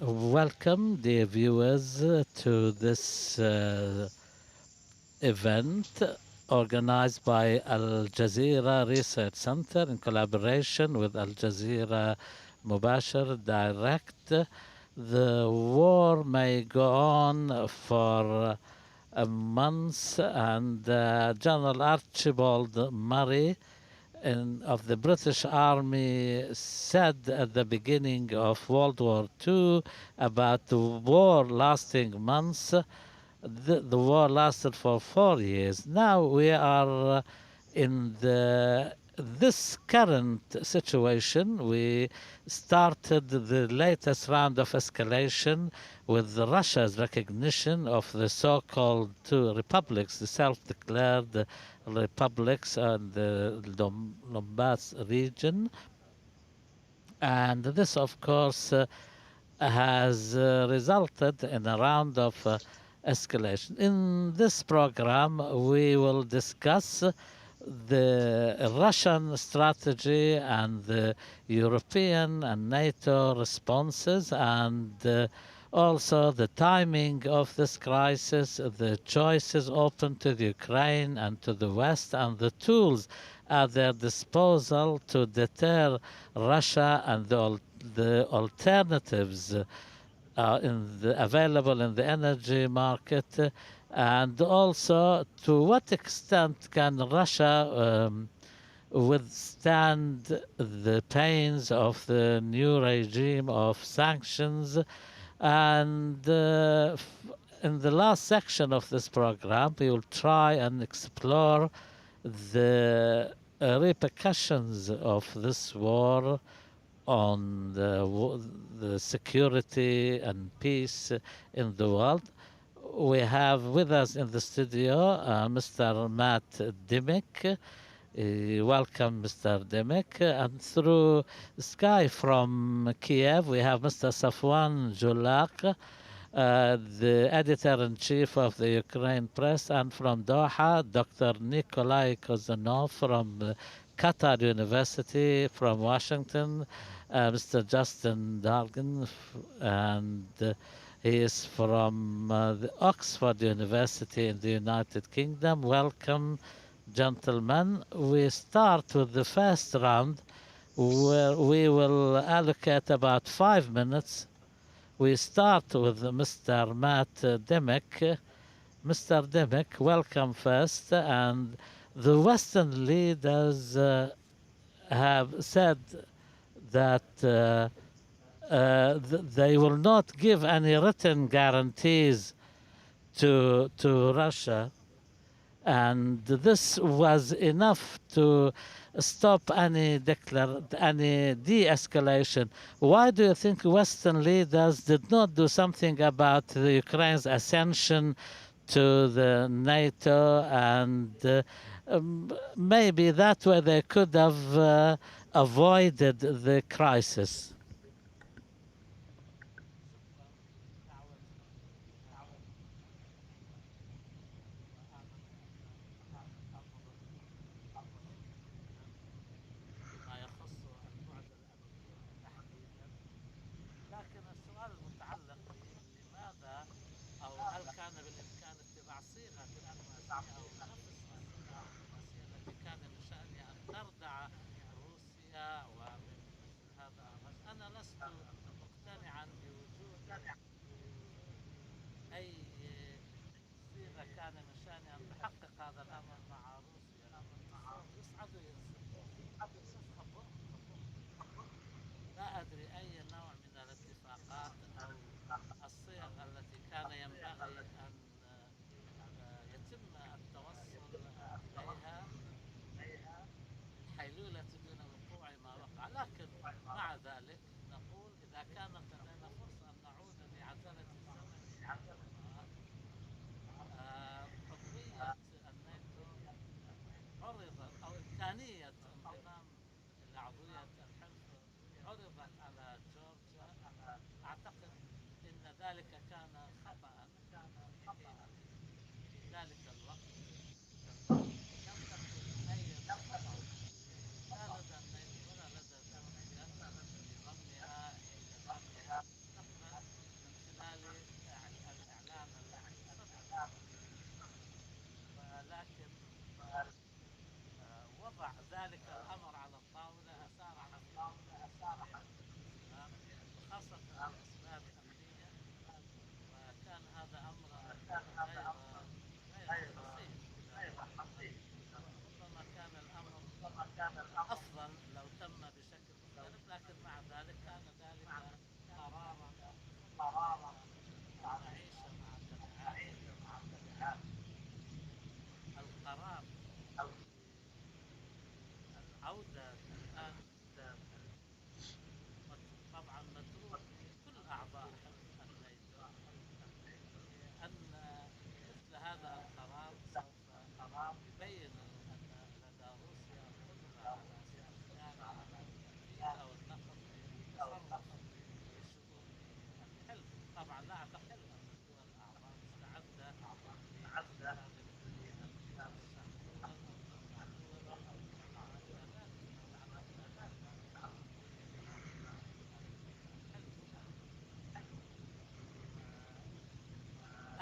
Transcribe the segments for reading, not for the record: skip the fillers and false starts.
Welcome, dear viewers, to this event organized by Al Jazeera Research Centre in collaboration with Al Jazeera Mubasher Direct. The war may go on for months, and General Archibald Murray of the British Army said at the beginning of World War II about the war lasting months. The war lasted for 4 years. Now we are in this current situation. We started the latest round of escalation with Russia's recognition of the so-called two republics, the self-declared republics and the Donbass region. And this, of course, has resulted in a round of escalation. In this program, we will discuss the Russian strategy and the European and NATO responses, and also the timing of this crisis, the choices open to the Ukraine and to the West, and the tools at their disposal to deter Russia, and the alternatives available in the energy market, and also to what extent can Russia withstand the pains of the new regime of sanctions. And in the last section of this program, we will try and explore the repercussions of this war on the security and peace in the world. We have with us in the studio Mr. Matt Dimick. Welcome, Mr. Dimick. And through Sky from Kiev, we have Mr. Safwan Julak, the editor-in-chief of the Ukraine Press, and from Doha, Dr. Nikolai Kozanov from Qatar University, from Washington, Mr. Justin Dargan, and he is from the Oxford University in the United Kingdom. Welcome, gentlemen. We start with the first round, where we will allocate about 5 minutes. We start with Mr. Matt Dimick. Mr. Dimick, welcome first. And the Western leaders have said that they will not give any written guarantees to Russia, and this was enough to stop any de-escalation. Why do you think Western leaders did not do something about the Ukraine's ascension to the NATO, and maybe that way they could have avoided the crisis? لكن السؤال المتعلق لماذا أو هل كان بالإمكان اتباع صيغة دبلوماسية أو نفس الصيغة الدبلوماسية التي كان من شأنها أن تردع روسيا ومن مثل هذا الرجل؟ أنا لست مقتنعا بوجود أي صيغة كان من شأنها أن تحقق هذا الأمر مع روسيا. يصعد لا أدري أي نوع من الاتفاقات أو الصيغ التي كان ينبغي أن يتم التوصل إليها للحيلولة دون وقوع ما وقع. لكن مع ذلك نقول إذا كانت لدينا فرصة أن نعود بعجلة الزمن عضوية الناتو عرضت، أو إمكانية انضمام العضوية الحلف عرضت على جورجيا، أعتقد أن ذلك كان خطأ في ذلك الوقت. لم تكن أي خطأ لا لدى الناتو ولا لدى جورجيا في ضمها إلى داخل المستقبل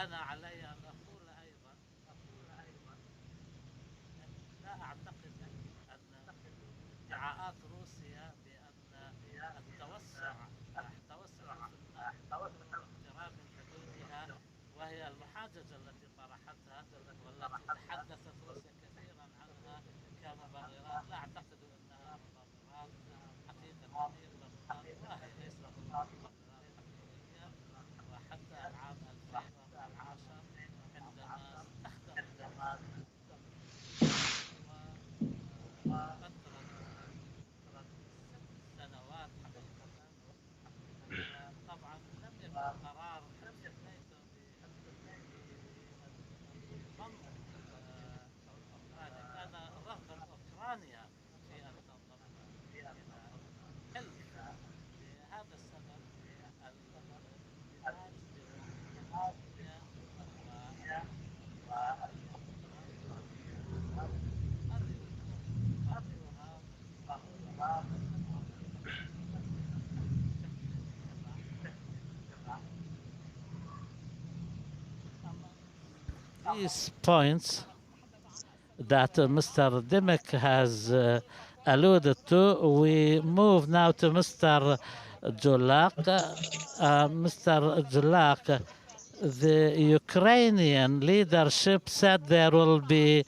أنا علي أن أقول أيضا لا أعتقد أن ادعاءات روسيا بأن التوسع في اقتراب حدودها، وهي المحاججة التي طرحتها والتي تحدثت روسيا كثيرا عنها كمبررات، لا أعتقد أنها مبررات حقيقة هي مبررات وهي ليست مبررات حقيقية. وحتى العام 2014 عندما استخدمت فترة 6 سنوات حقيقة، طبعا لم يكن قرار حلف الناتو بضم أوكرانيا، كان رغبة أوكرانيا في أن تنضم إلى الحلف. لهذا السبب الاندماج بروسيا هذه أمور مقروها these points that Mr. Dimmick has alluded to. We move now to Mr. Julak. Mr. Julak, the Ukrainian leadership said there will be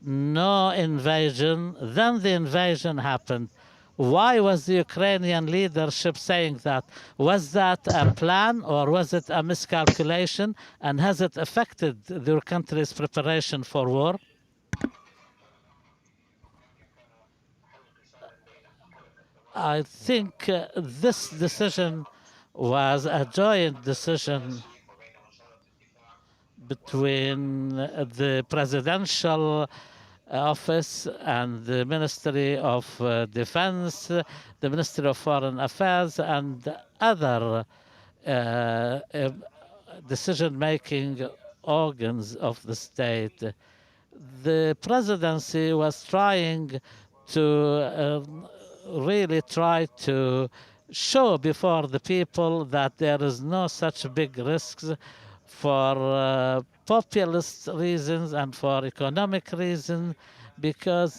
no invasion. Then the invasion happened. Why was the Ukrainian leadership saying that? Was that a plan or was it a miscalculation? And has it affected your country's preparation for war? I think this decision was a joint decision between the presidential office and the Ministry of Defense, the Ministry of Foreign Affairs, and other decision-making organs of the state. The presidency was trying to really try to show before the people that there is no such big risks for populist reasons and for economic reasons, because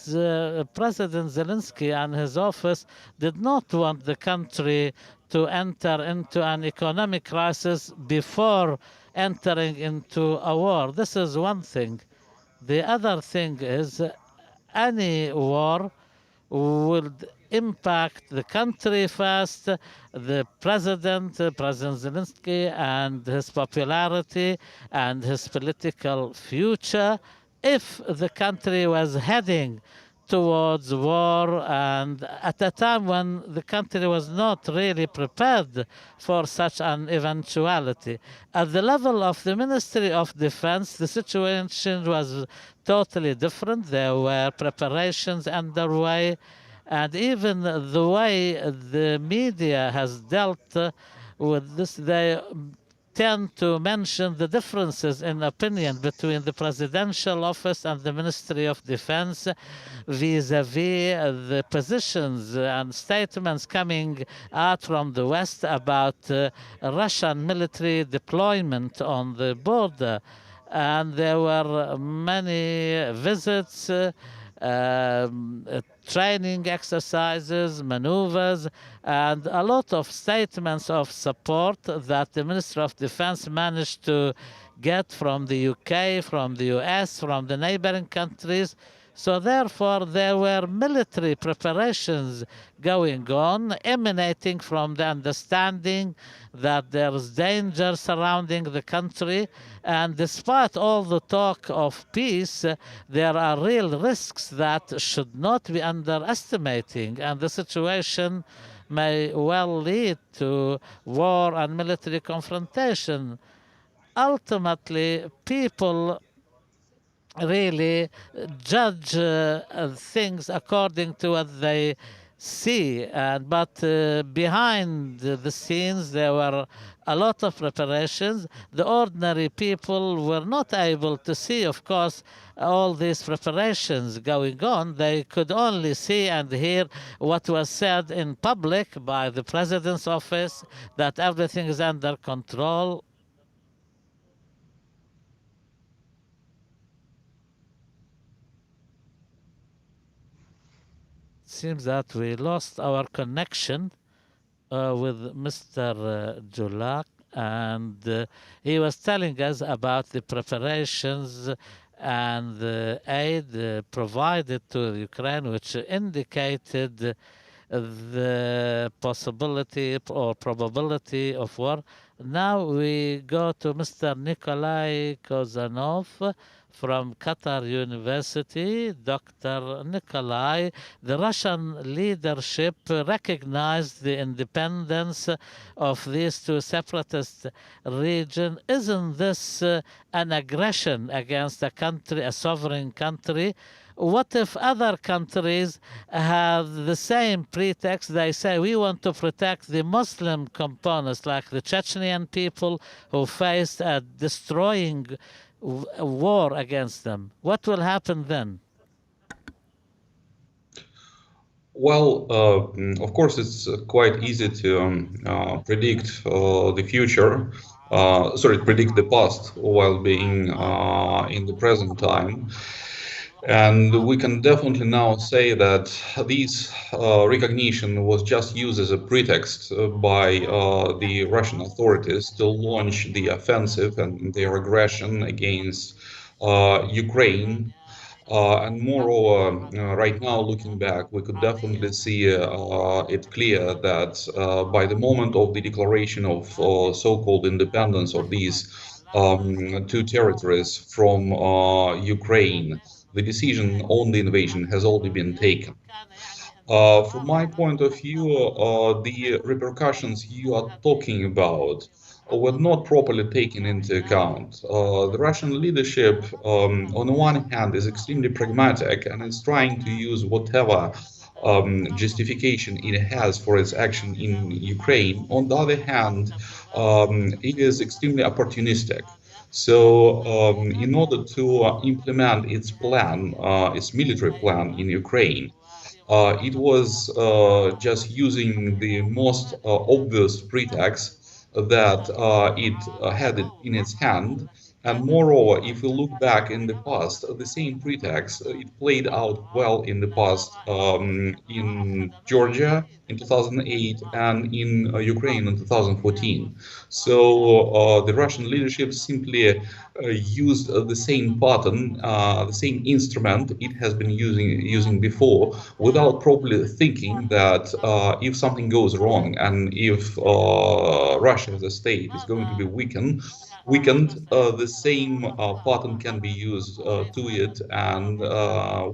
President Zelensky and his office did not want the country to enter into an economic crisis before entering into a war. This is one thing. The other thing is any war would impact the country first, the President Zelensky, and his popularity and his political future if the country was heading towards war, and at a time when the country was not really prepared for such an eventuality. At the level of the Ministry of Defense, the situation was totally different. There were preparations underway, and even the way the media has dealt with this, they tend to mention the differences in opinion between the presidential office and the Ministry of Defense vis-a-vis the positions and statements coming out from the West about Russian military deployment on the border. And there were many visits, training exercises, maneuvers, and a lot of statements of support that the Minister of Defense managed to get from the UK, from the US, from the neighboring countries. So therefore, there were military preparations going on, emanating from the understanding that there is danger surrounding the country. And despite all the talk of peace, there are real risks that should not be underestimating. And the situation may well lead to war and military confrontation. Ultimately, people really judge things according to what they see, but behind the scenes there were a lot of preparations. The ordinary people were not able to see, of course, all these preparations going on. They could only see and hear what was said in public by the president's office, that everything is under control. seems that we lost our connection with Mr. Julak, and he was telling us about the preparations and the aid provided to Ukraine, which indicated the possibility or probability of war. Now we go to Mr. Nikolai Kozanov from Qatar University. Dr. Nikolai, the Russian leadership recognized the independence of these two separatist regions. Isn't this an aggression against a country, a sovereign country? What if other countries have the same pretext? They say we want to protect the Muslim components, like the Chechenian people who faced a destroying war against them. What will happen then? Well, of course, it's quite easy to predict the future, sorry, predict the past while being in the present time. And we can definitely now say that this recognition was just used as a pretext by the Russian authorities to launch the offensive and their aggression against Ukraine. And moreover, right now, looking back, we could definitely see it clear that by the moment of the declaration of so-called independence of these two territories from Ukraine, the decision on the invasion has already been taken. From my point of view, the repercussions you are talking about were not properly taken into account. The Russian leadership, on the one hand, is extremely pragmatic and is trying to use whatever justification it has for its action in Ukraine. On the other hand, it is extremely opportunistic. So, in order to implement its plan, its military plan in Ukraine, it was just using the most obvious pretext that it had it in its hand. And moreover, if we look back in the past, the same pretext, it played out well in the past in Georgia in 2008 and in Ukraine in 2014. So the Russian leadership simply used the same pattern, the same instrument it has been using before, without probably thinking that if something goes wrong and if Russia as a state is going to be weakened, the same pattern can be used to it and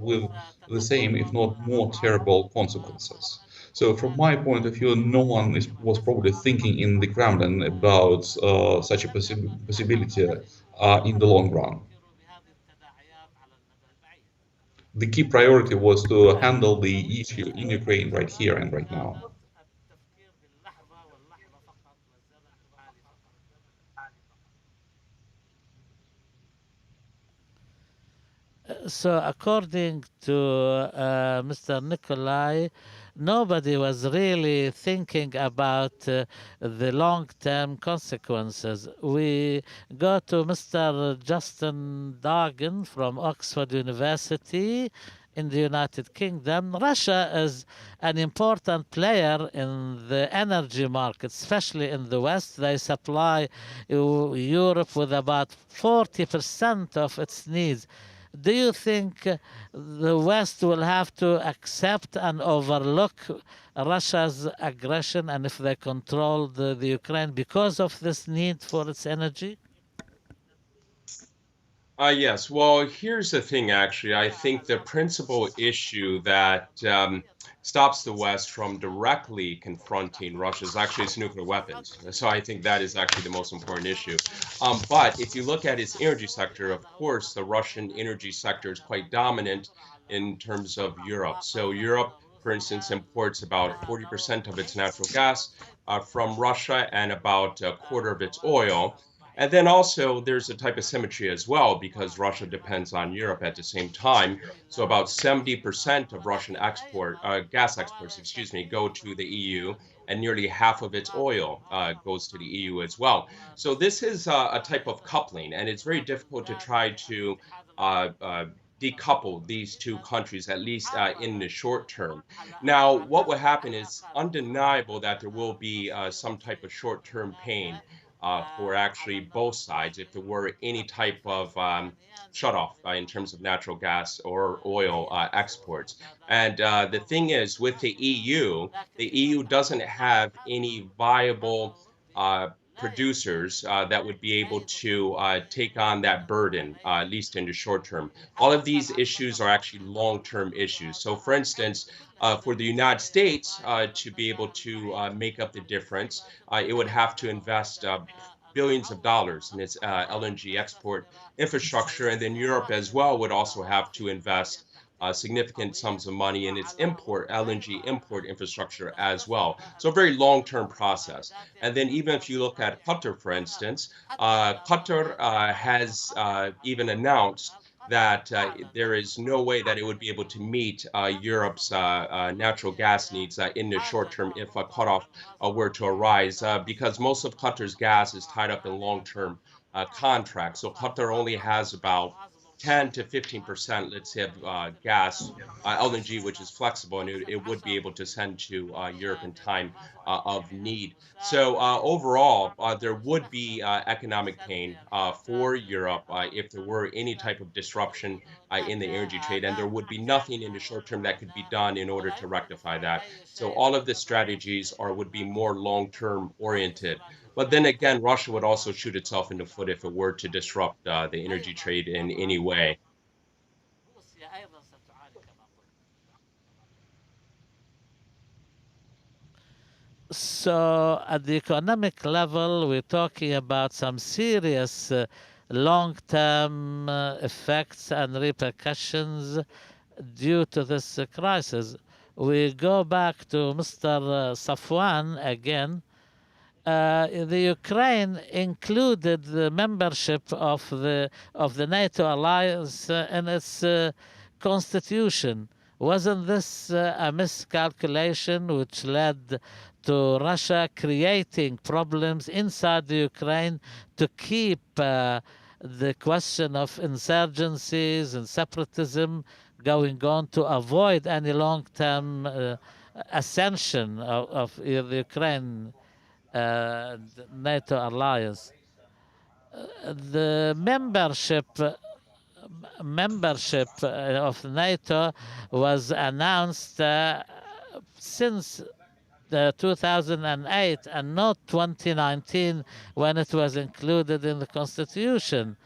with the same, if not more, terrible consequences. So, from my point of view, no one was probably thinking in the Kremlin about such a possibility in the long run. The key priority was to handle the issue in Ukraine right here and right now. So, according to Mr. Nikolai, nobody was really thinking about the long term consequences. We go to Mr. Justin Dargan from Oxford University in the United Kingdom. Russia is an important player in the energy market, especially in the West. They supply Europe with about 40% of its needs. Do you think the West will have to accept and overlook Russia's aggression and if they control the Ukraine because of this need for its energy? Yes. Well, here's the thing, actually. I think the principal issue that stops the West from directly confronting Russia is actually its nuclear weapons. So I think that is actually the most important issue. But if you look at its energy sector, of course, the Russian energy sector is quite dominant in terms of Europe. So Europe, for instance, imports about 40% of its natural gas from Russia and about a quarter of its oil. And then also there's a type of symmetry as well because Russia depends on Europe at the same time. So about 70% of Russian gas exports, excuse me, go to the EU, and nearly half of its oil goes to the EU as well. So this is a type of coupling, and it's very difficult to try to uh, uh, decouple these two countries, at least in the short term. Now, what will happen is undeniable that there will be some type of short-term pain for actually both sides if there were any type of shutoff in terms of natural gas or oil exports. And the thing is, with the EU doesn't have any viable producers that would be able to take on that burden, at least in the short term. All of these issues are actually long-term issues. So, for instance, for the United States to be able to make up the difference, it would have to invest billions of dollars in its LNG export infrastructure, and then Europe as well would also have to invest significant sums of money in its LNG import infrastructure as well. So a very long-term process. And then even if you look at Qatar, for instance, Qatar has even announced that there is no way that it would be able to meet Europe's natural gas needs in the short term if a cutoff were to arise, because most of Qatar's gas is tied up in long-term contracts. So Qatar only has about 10 to 15%, let's say, of gas, LNG, which is flexible, and it would be able to send to Europe in time of need. So overall, there would be economic pain for Europe if there were any type of disruption in the energy trade, and there would be nothing in the short term that could be done in order to rectify that. So all of the strategies would be more long-term oriented. But then again, Russia would also shoot itself in the foot if it were to disrupt the energy trade in any way. So, at the economic level, we're talking about some serious long-term effects and repercussions due to this crisis. We go back to Mr. Safwan again. The Ukraine included the membership of the NATO alliance in its constitution. Wasn't this a miscalculation which led to Russia creating problems inside the Ukraine to keep the question of insurgencies and separatism going on to avoid any long-term ascension of the Ukraine NATO alliance? The membership of NATO was announced since 2008 and not 2019 when it was included in the constitution.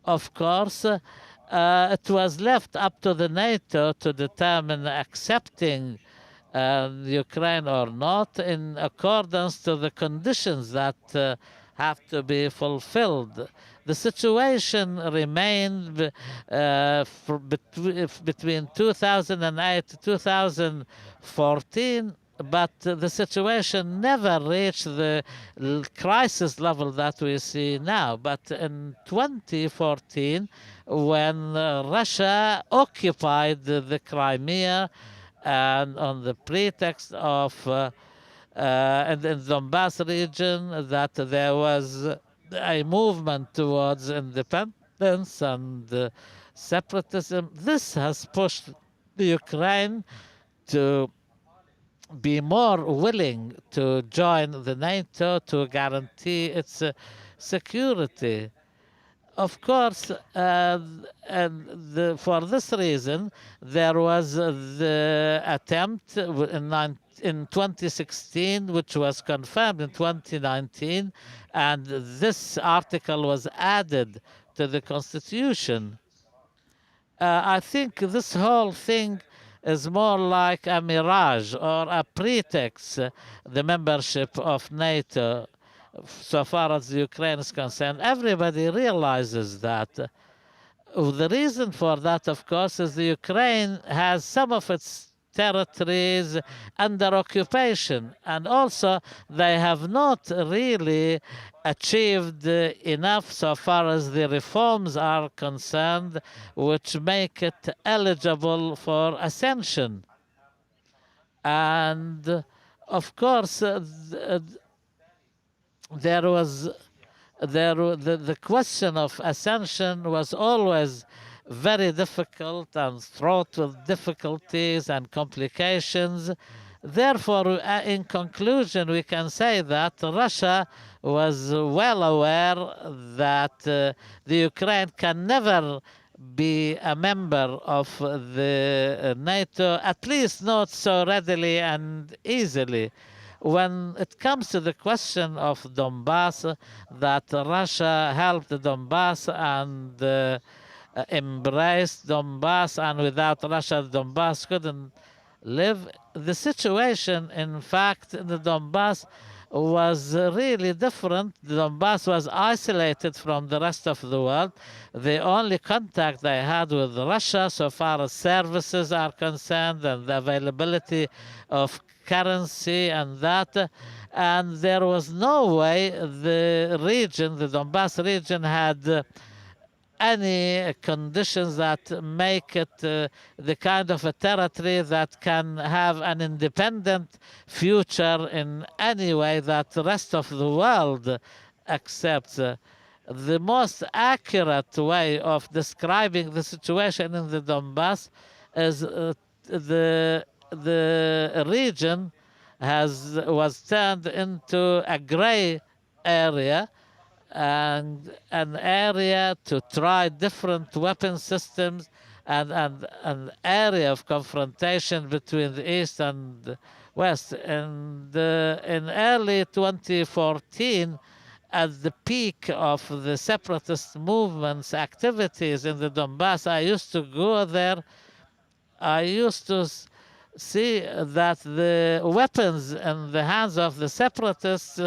Of course, it was left up to the NATO to determine accepting Ukraine or not in accordance to the conditions that have to be fulfilled. The situation remained between 2008 to 2014, but the situation never reached the crisis level that we see now. But in 2014, when Russia occupied the Crimea, and on the pretext of in the Donbass region that there was a movement towards independence and separatism, this has pushed the Ukraine to be more willing to join the NATO to guarantee its security. Of course, for this reason, there was the attempt in 2016, which was confirmed in 2019, and this article was added to the Constitution. I think this whole thing is more like a mirage or a pretext, the membership of NATO, so far as Ukraine is concerned. Everybody realizes that. The reason for that, of course, is the Ukraine has some of its territories under occupation, and also they have not really achieved enough so far as the reforms are concerned, which make it eligible for ascension. And of course, there was the question of ascension was always very difficult and fraught with difficulties and complications. Therefore, in conclusion, we can say that Russia was well aware that the Ukraine can never be a member of the NATO, at least not so readily and easily. When it comes to the question of Donbass, that Russia helped Donbass and embraced Donbass, and without Russia, Donbass couldn't live. The situation, in fact, in the Donbass was really different. The Donbass was isolated from the rest of the world. The only contact they had with Russia, so far as services are concerned and the availability of currency and that, and there was no way the region, the Donbass region, had any conditions that make it the kind of a territory that can have an independent future in any way that the rest of the world accepts. The most accurate way of describing the situation in the Donbass is the region was turned into a gray area and an area to try different weapon systems and an area of confrontation between the East and West. And in early 2014, at the peak of the separatist movement's activities in the Donbass, I used to go there. I used to see that the weapons in the hands of the separatists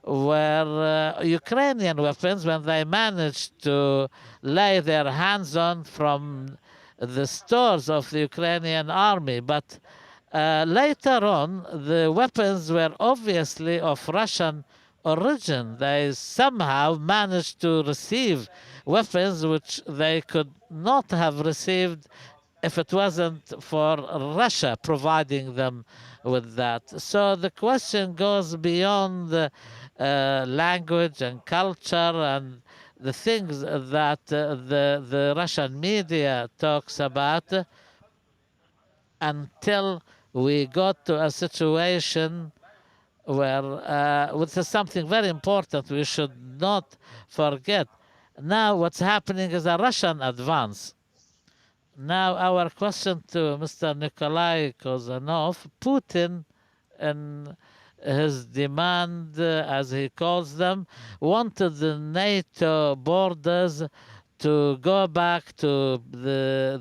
were Ukrainian weapons when they managed to lay their hands on from the stores of the Ukrainian army. But later on, the weapons were obviously of Russian origin. They somehow managed to receive weapons which they could not have received if it wasn't for Russia providing them with that. So the question goes beyond language and culture and the things that the Russian media talks about until we got to a situation where, which is something very important we should not forget. Now what's happening is a Russian advance. Now our question to Mr. Nikolai Kozanov, Putin and his demand, as he calls them, wanted the NATO borders to go back to the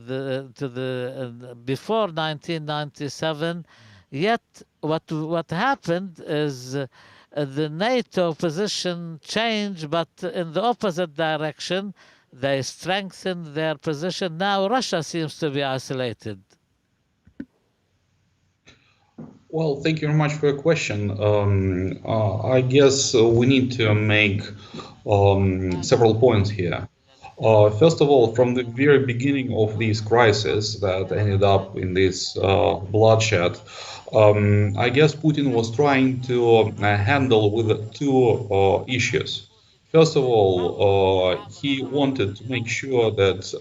before 1997. Yet what happened is the NATO position changed, but in the opposite direction. They strengthened their position. Now Russia seems to be isolated. Well, thank you very much for your question. I guess we need to make several points here. First of all, from the very beginning of this crisis that ended up in this bloodshed, I guess Putin was trying to handle with two issues. First of all, he wanted to make sure that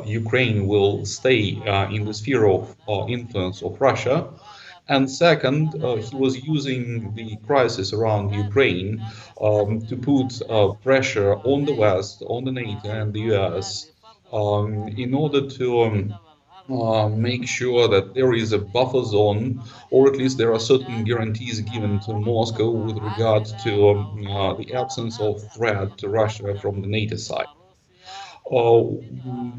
Ukraine will stay in the sphere of influence of Russia. And second, he was using the crisis around Ukraine to put pressure on the West, on the NATO and the US, in order to make sure that there is a buffer zone, or at least there are certain guarantees given to Moscow with regard to the absence of threat to Russia from the NATO side. Uh,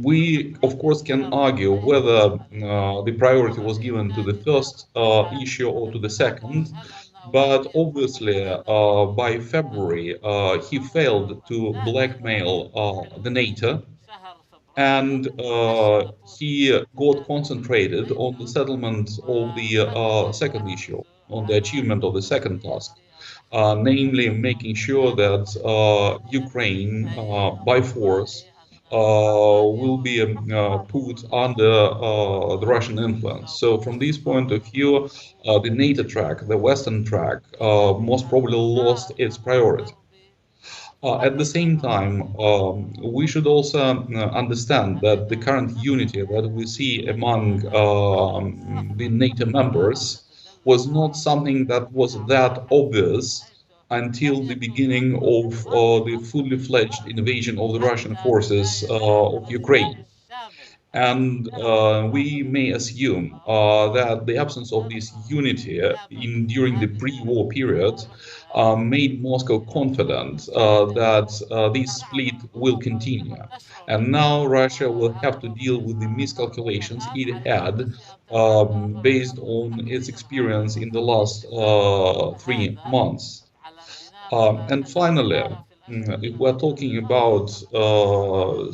we, of course, can argue whether the priority was given to the first issue or to the second, but obviously, by February, he failed to blackmail the NATO, and he got concentrated on the settlement of the second issue, on the achievement of the second task, namely making sure that Ukraine, by force, will be put under the Russian influence. So, from this point of view, the NATO track, the Western track, most probably lost its priority. At the same time, we should also understand that the current unity that we see among the NATO members was not something that was that obvious until the beginning of the fully fledged invasion of the Russian forces of Ukraine. And we may assume that the absence of this unity during the pre-war period made Moscow confident that this split will continue. And now Russia will have to deal with the miscalculations it had based on its experience in the last 3 months. And finally, if we're talking about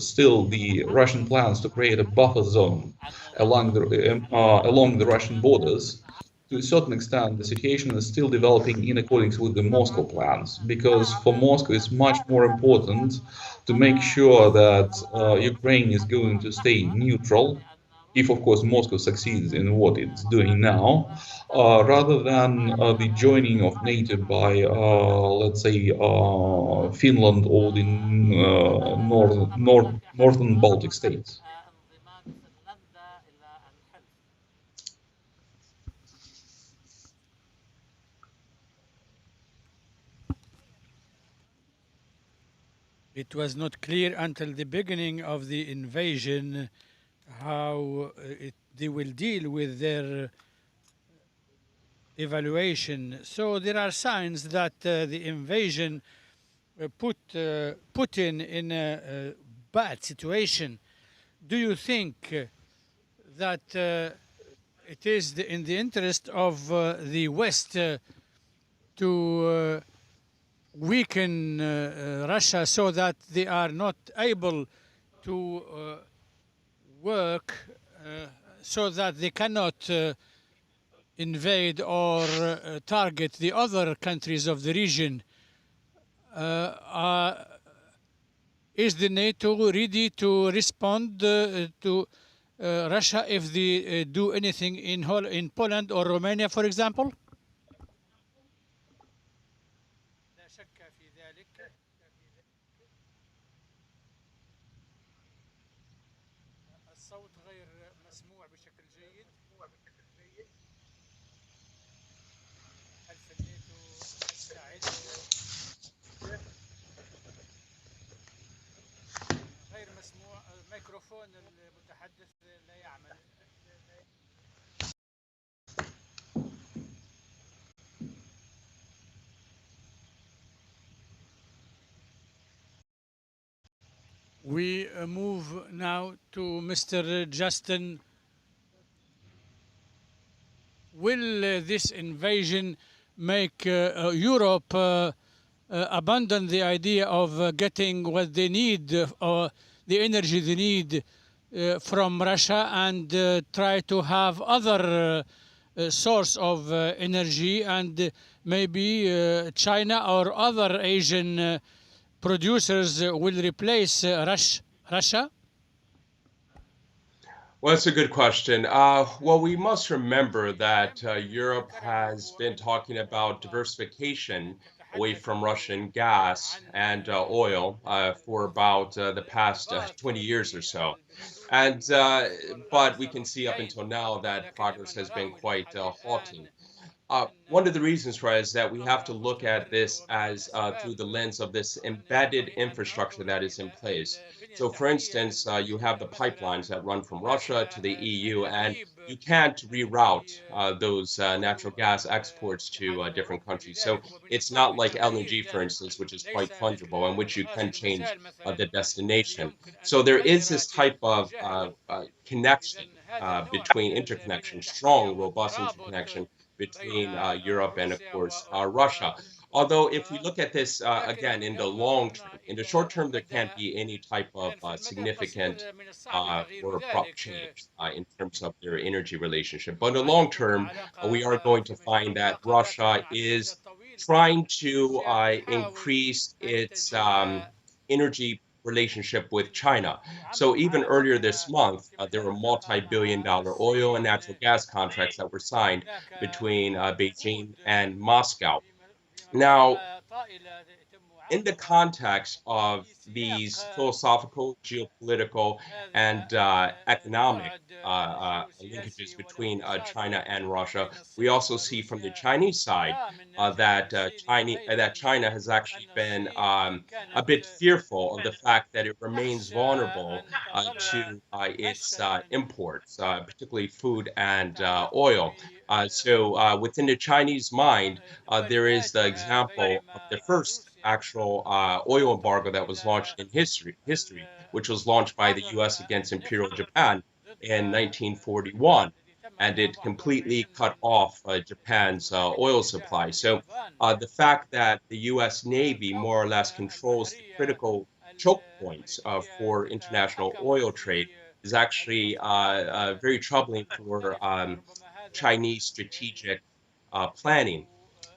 still the Russian plans to create a buffer zone along the Russian borders, to a certain extent, the situation is still developing in accordance with the Moscow plans, because for Moscow it's much more important to make sure that Ukraine is going to stay neutral, if of course Moscow succeeds in what it's doing now, rather than the joining of NATO by, let's say, Finland or the northern Baltic states. It was not clear until the beginning of the invasion how they will deal with their evaluation. So there are signs that the invasion put Putin in a bad situation. Do you think that it is in the interest of the West to weaken Russia so that they are not able to work so that they cannot invade or target the other countries of the region? Is the NATO ready to respond to Russia if they do anything in Poland or Romania, for example? الصوت غير مسموع بشكل جيد. حلف الناتو مستعد. غير مسموع الميكروفون المتحدث لا يعمل. We move now to Mr. Justin. Will this invasion make Europe abandon the idea of getting what they need, or the energy they need from Russia, and try to have other source of energy, and maybe China or other Asian producers will replace Russia? Well, that's a good question. Well, we must remember that Europe has been talking about diversification away from Russian gas and oil for about the past 20 years or so. And but we can see up until now that progress has been quite halting. One of the reasons, right, is that we have to look at this as through the lens of this embedded infrastructure that is in place. So, for instance, you have the pipelines that run from Russia to the EU, and you can't reroute those natural gas exports to different countries. So it's not like LNG, for instance, which is quite fungible and which you can change the destination. So there is this type of connection between interconnection, strong, robust interconnection between Europe and, of course, Russia. Although, if we look at this again in the long term, in the short term, there can't be any type of significant or abrupt change in terms of their energy relationship. But in the long term, we are going to find that Russia is trying to increase its energy relationship with China. So even earlier this month, there were multi-billion-dollar oil and natural gas contracts that were signed between Beijing and Moscow. Now, in the context of these philosophical, geopolitical, and economic linkages between China and Russia, we also see from the Chinese side that China has actually been a bit fearful of the fact that it remains vulnerable to its imports, particularly food and oil. So within the Chinese mind, there is the example of the first actual oil embargo that was launched in history, which was launched by the U.S. against Imperial Japan in 1941, and it completely cut off Japan's oil supply. So the fact that the U.S. Navy more or less controls the critical choke points for international oil trade is actually very troubling for Chinese strategic planning.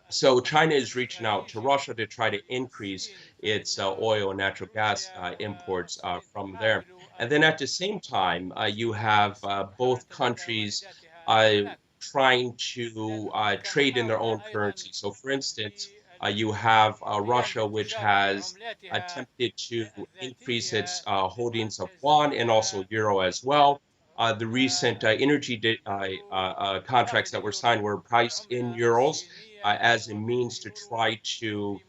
So China is reaching out to Russia to try to increase its oil and natural gas imports from there. And then at the same time, you have both countries uh, trying to trade in their own currency. So, for instance, you have Russia, which has attempted to increase its holdings of yuan and also euro as well. The recent energy contracts that were signed were priced in euros as a means to try to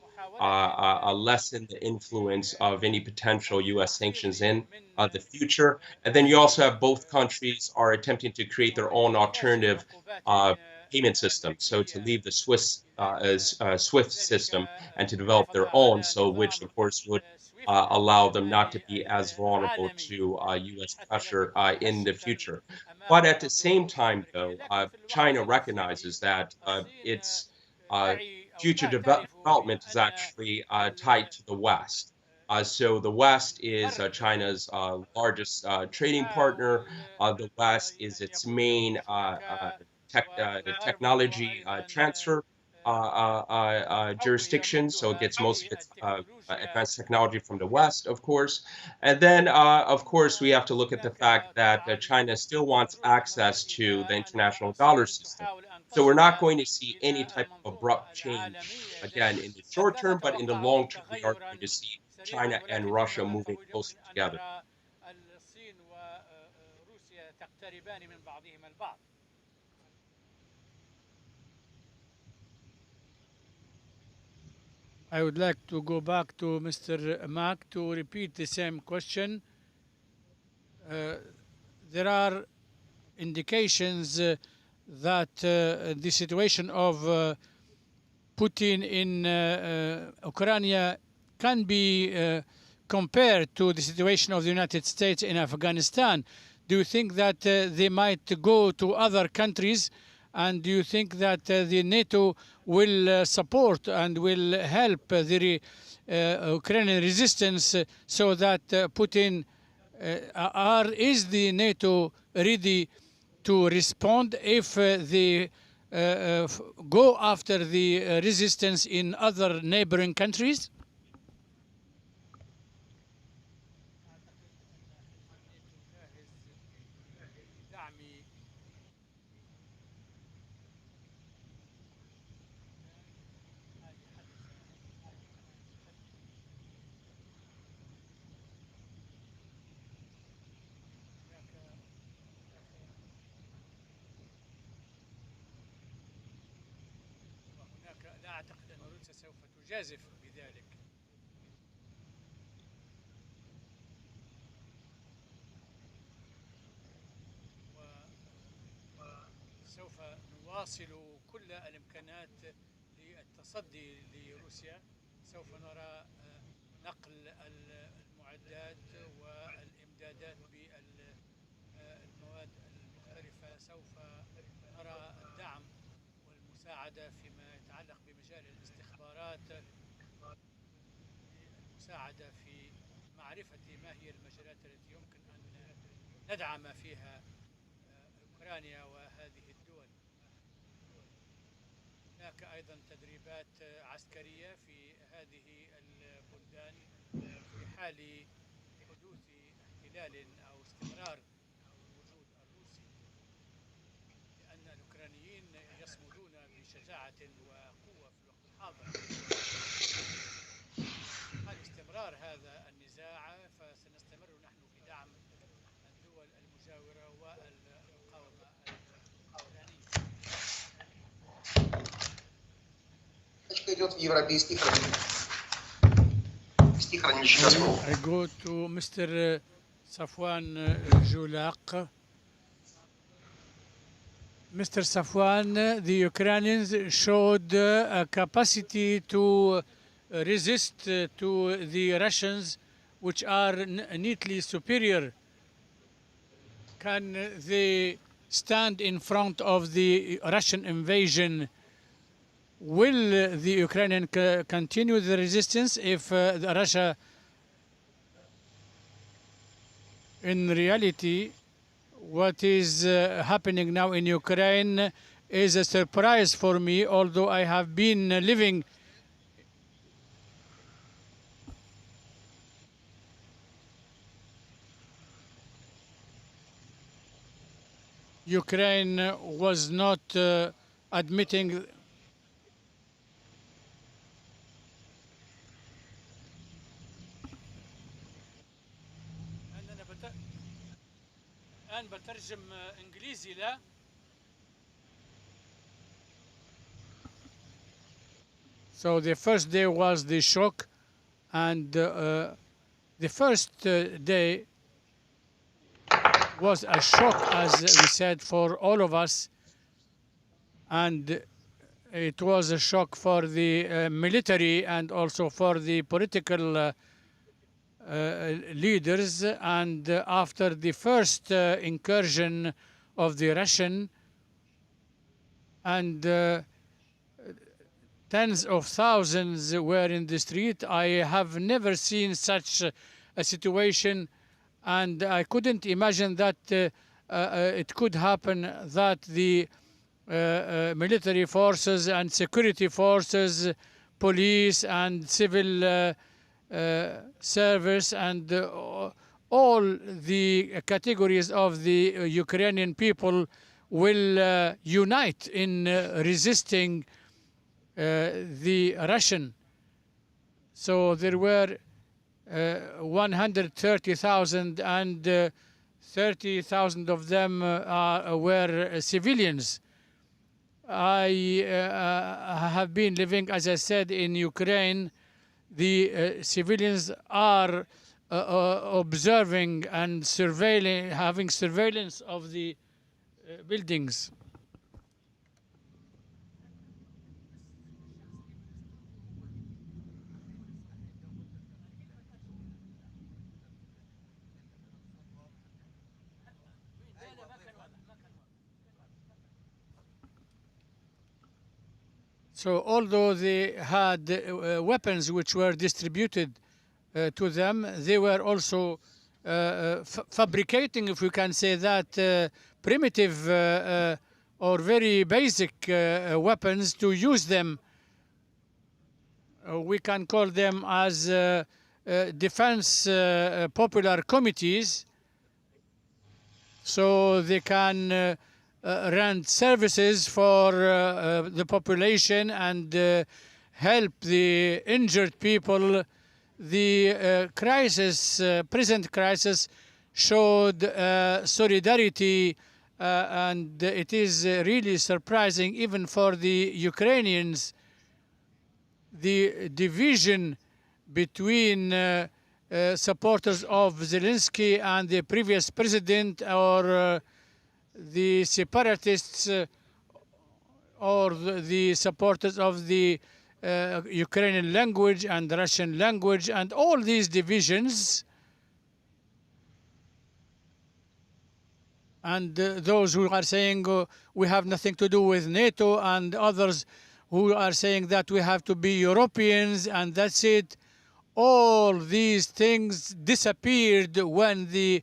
lessen the influence of any potential U.S. sanctions in the future. And then you also have both countries are attempting to create their own alternative uh, payment system. So to leave the Swiss as SWIFT system and to develop their own, so which of course would allow them not to be as vulnerable to U.S. pressure in the future. But at the same time, though, China recognizes that its uh, future development is actually tied to the West. So the West is China's largest trading partner. The West is its main technology transfer jurisdiction. So it gets most of its advanced technology from the West, of course. And then, of course, we have to look at the fact that China still wants access to the international dollar system. So we're not going to see any type of abrupt change again in the short term, but in the long term, we are going to see China and Russia moving closer together. I would like to go back to Mr. Mack to repeat the same question. Uh, there are indications that the situation of Putin in Ukraine can be compared to the situation of the United States in Afghanistan. Do you think that they might go to other countries? And do you think that the NATO will support and will help the Ukrainian resistance so that Putin is the NATO ready to respond if they go after the resistance in other neighboring countries? وهناك لا أعتقد أن روسيا سوف تجازف بذلك. وسوف نواصل كل الإمكانات للتصدي لروسيا. سوف نرى نقل المعدات والإمدادات بالمواد المختلفة. سوف نرى الدعم والمساعدة فيما يتعلق بمجال الاستخبارات، المساعدة في معرفة ما هي المجالات التي يمكن أن ندعم فيها أوكرانيا وهذه الدول. هناك أيضا تدريبات عسكرية في هذه البلدان في حال حدوث احتلال أو استمرار الوجود الروسي، لأن الأوكرانيين يصمدون بشجاعة وقوة في الوقت الحاضر. استمرار هذا النزاع فسنستمر نحن في دعم الدول المجاورة والمقاومة الإيرانية. I go to Mr. Safwan Julaq. Mr. Safwan, the Ukrainians showed a capacity to resist to the Russians, which are neatly superior. Can they stand in front of the Russian invasion? Will the Ukrainian continue the resistance if Russia, in reality, what is happening now in Ukraine is a surprise for me, although I have been living Ukraine was not admitting الآن بترجم إنجليزي لا. So the first day was the shock, and the first day was a shock, as we said, for all of us, and it was a shock for the military and also for the political leaders. And after the first incursion of the Russian, and tens of thousands were in the street, I have never seen such a situation, and I couldn't imagine that it could happen, that the military forces and security forces, police and civil service, and all the categories of the Ukrainian people will unite in resisting the Russian. So there were 130,000, and 30,000 of them were civilians. I have been living, as I said, in Ukraine. The civilians are observing and surveilling, having surveillance of the buildings. So although they had weapons which were distributed to them, they were also fabricating, if we can say that, primitive or very basic weapons to use them. We can call them as defense popular committees, so they can rent services for the population and help the injured people. The present crisis showed solidarity, and it is really surprising even for the Ukrainians, the division between supporters of Zelensky and the previous president, or the separatists, or the supporters of the Ukrainian language and Russian language, and all these divisions, and those who are saying we have nothing to do with NATO, and others who are saying that we have to be Europeans and that's it. All these things disappeared when the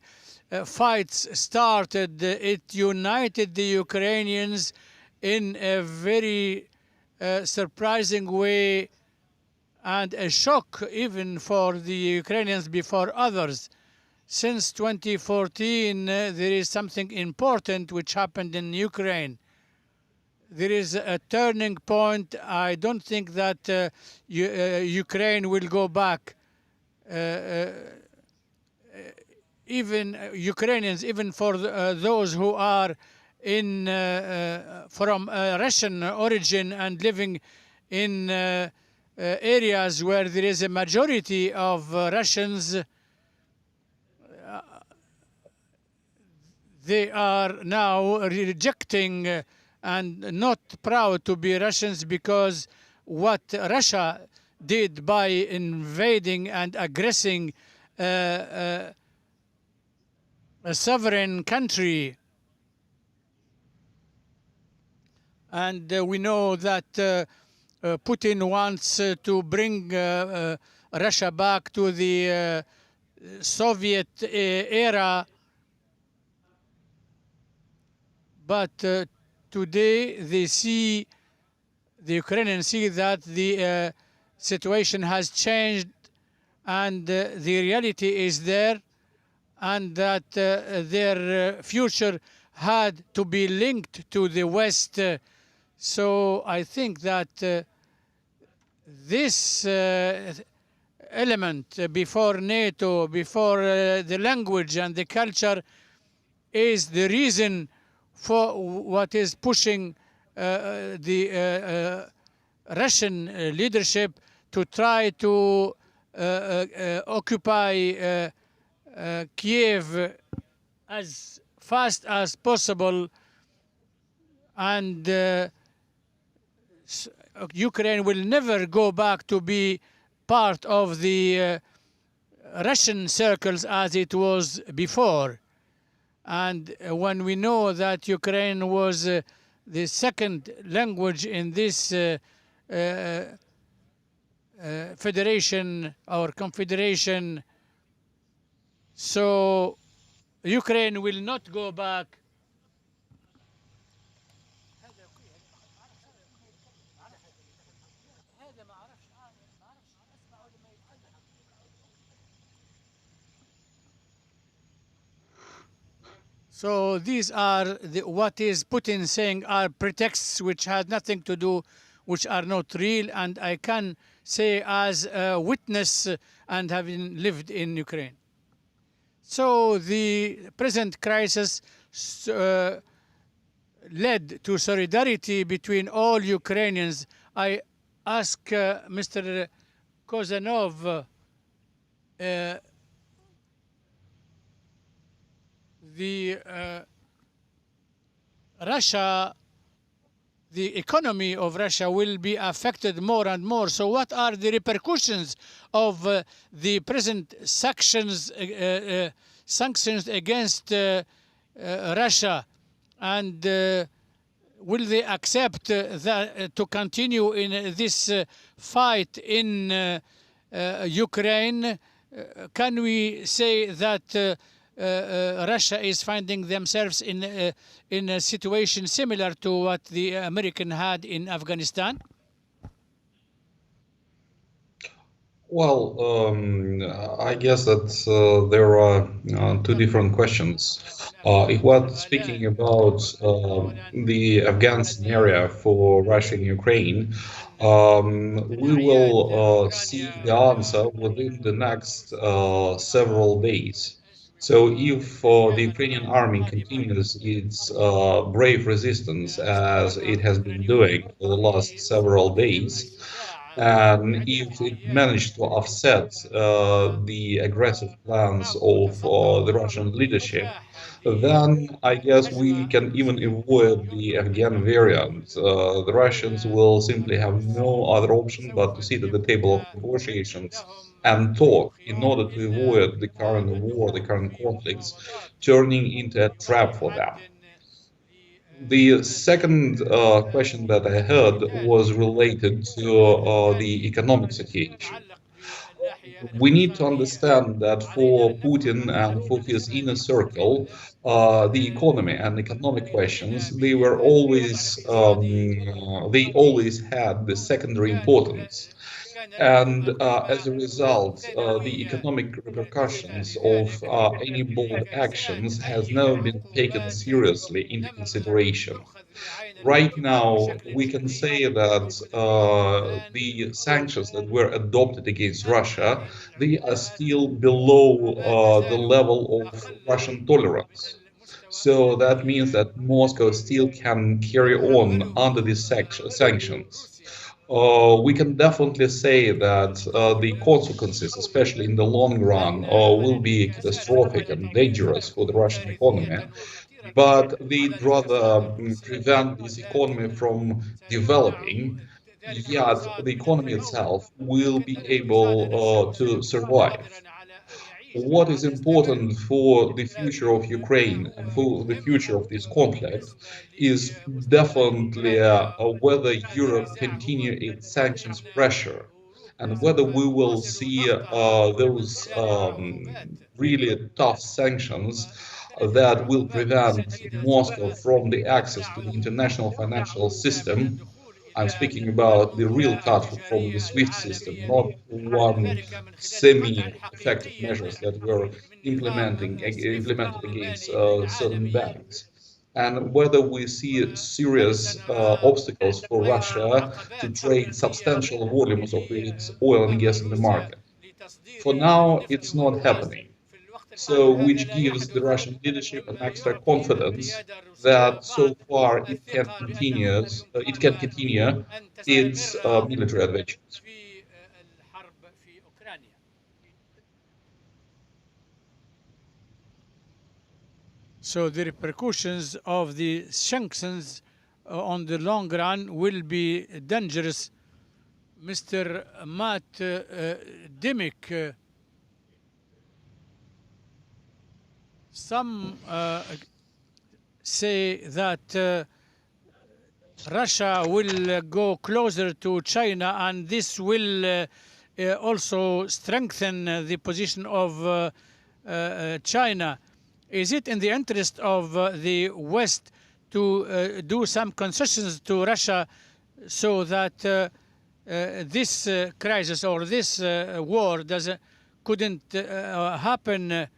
fights started. It united the Ukrainians in a very surprising way, and a shock even for the Ukrainians before others. Since 2014, there is something important which happened in Ukraine. There is a turning point. I don't think that Ukraine will go back. even Ukrainians, even for those who are in from Russian origin and living in areas where there is a majority of Russians, they are now rejecting and not proud to be Russians because what Russia did by invading and aggressing a sovereign country. And we know that Putin wants to bring Russia back to the Soviet era. But today the Ukrainians see that the situation has changed and the reality is there, and that their future had to be linked to the West. So I think that this element before NATO, before the language and the culture, is the reason for what is pushing the Russian leadership to try to occupy Kiev as fast as possible, and Ukraine will never go back to be part of the Russian circles as it was before. And when we know that Ukraine was the second language in this federation or confederation, so Ukraine will not go back. So these are what is Putin saying are pretexts which had nothing to do, which are not real, and I can say as a witness and having lived in Ukraine. So the present crisis led to solidarity between all Ukrainians. I ask Mr. Kozanov, Russia, the economy of Russia will be affected more and more. So what are the repercussions of the present sanctions against Russia? And will they accept that to continue in this fight in Ukraine? Can we say that Russia is finding themselves in a situation similar to what the American had in Afghanistan? Well, I guess that there are two different questions. If we're speaking about the Afghan scenario for Russia and Ukraine, we will see the answer within the next several days. So if the Ukrainian army continues its brave resistance as it has been doing for the last several days, and if it managed to offset the aggressive plans of the Russian leadership, then I guess we can even avoid the Afghan variant. The Russians will simply have no other option but to sit at the table of negotiations and talk in order to avoid the current war, the current conflicts, turning into a trap for them. The second question that I heard was related to the economic situation. We need to understand that for Putin and for his inner circle, the economy and economic questions, they always had the secondary importance. And as a result, the economic repercussions of any bold actions has never been taken seriously into consideration. Right now, we can say that the sanctions that were adopted against Russia, they are still below the level of Russian tolerance. So that means that Moscow still can carry on under these sanctions. We can definitely say that the consequences, especially in the long run, will be catastrophic and dangerous for the Russian economy. But they'd rather prevent this economy from developing, yet the economy itself will be able to survive. What is important for the future of Ukraine and for the future of this conflict is definitely whether Europe continue its sanctions pressure and whether we will see those really tough sanctions that will prevent Moscow from the access to the international financial system. I'm speaking about the real cut from the SWIFT system, not one semi-effective measures that were implemented against certain banks. And whether we see serious obstacles for Russia to trade substantial volumes of its oil and gas in the market. For now, it's not happening. So, which gives the Russian leadership an extra confidence that so far it can continue its military adventures. So the repercussions of the sanctions on the long run will be dangerous. Mr. Matt Dimick, some say that Russia will go closer to China, and this will also strengthen the position of China. Is it in the interest of the West to do some concessions to Russia so that this crisis or this war couldn't happen?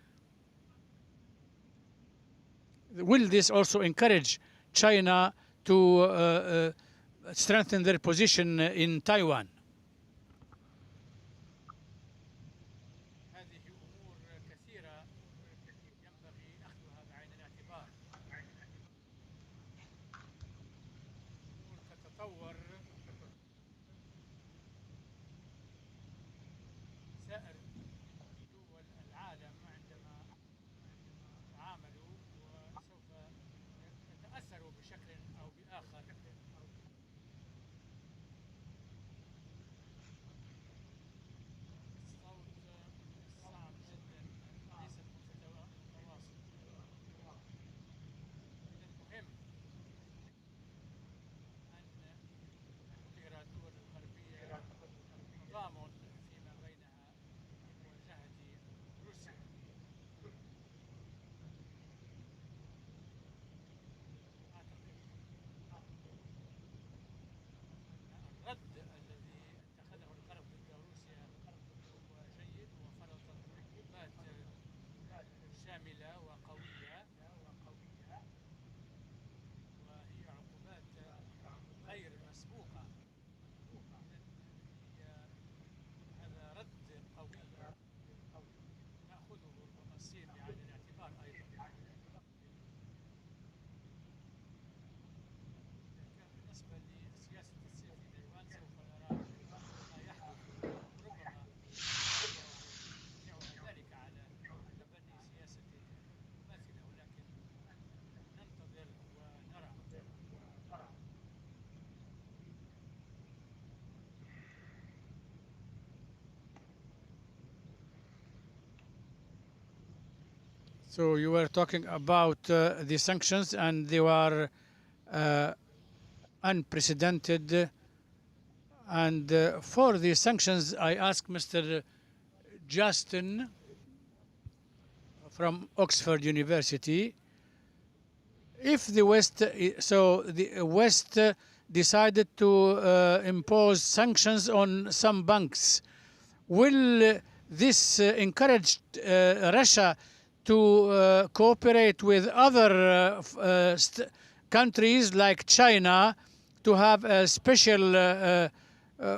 Will this also encourage China to strengthen their position in Taiwan? So you were talking about the sanctions, and they were unprecedented. And for the sanctions, I asked Mr. Justin from Oxford University if the West, so the West decided to impose sanctions on some banks. Will this encourage Russia to cooperate with other countries like China to have a special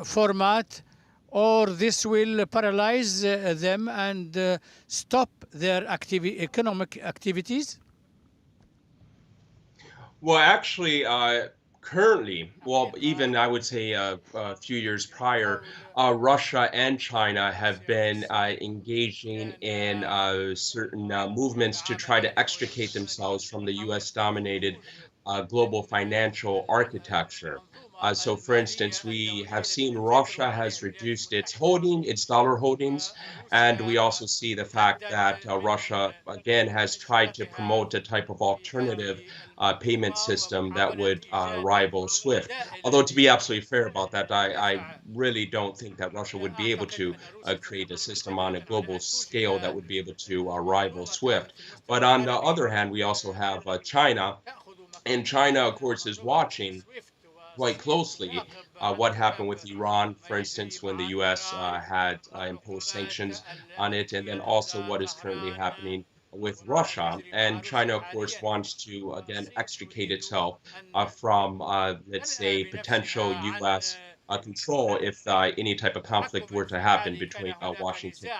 format, or this will paralyze them and stop their economic activities? Well, actually, currently, well, even I would say a few years prior, Russia and China have been engaging in certain movements to try to extricate themselves from the US dominated global financial architecture. So, for instance, we have seen Russia has reduced its dollar holdings, and we also see the fact that Russia, again, has tried to promote a type of alternative payment system that would rival SWIFT. Although, to be absolutely fair about that, I really don't think that Russia would be able to create a system on a global scale that would be able to rival SWIFT. But on the other hand, we also have China, and China, of course, is watching quite closely what happened with Iran, for instance, when the U.S. Had imposed sanctions on it, and then also what is currently happening with Russia. And China, of course, wants to again extricate itself from, let's say, potential U.S. Control if any type of conflict were to happen between Washington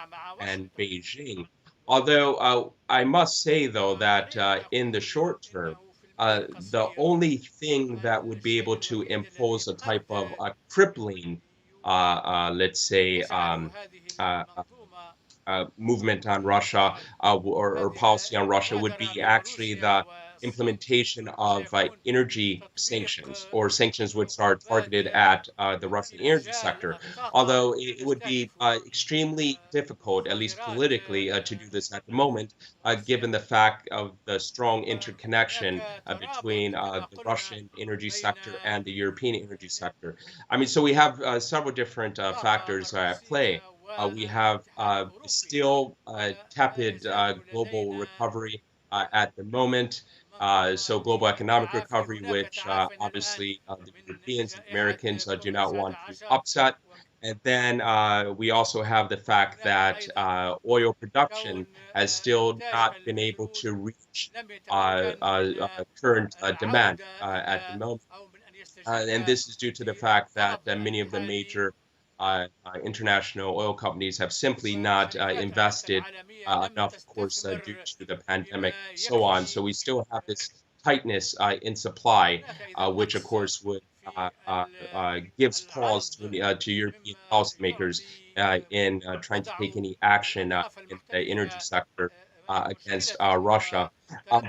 and Beijing. Although I must say, though, that in the short term, the only thing that would be able to impose a type of crippling, let's say, uh, movement on Russia or policy on Russia would be actually the implementation of energy sanctions or sanctions which are targeted at the Russian energy sector. Although it would be extremely difficult, at least politically, to do this at the moment, given the fact of the strong interconnection between the Russian energy sector and the European energy sector. I mean, so we have several different factors at play. We have still tepid global recovery at the moment. So global economic recovery, which obviously the Europeans and Americans do not want to upset. And then we also have the fact that oil production has still not been able to reach current demand at the moment. And this is due to the fact that many of the major international oil companies have simply not invested enough, of course, due to the pandemic and so on. So we still have this tightness in supply, which, of course, would gives pause to European policymakers in trying to take any action in the energy sector against Russia.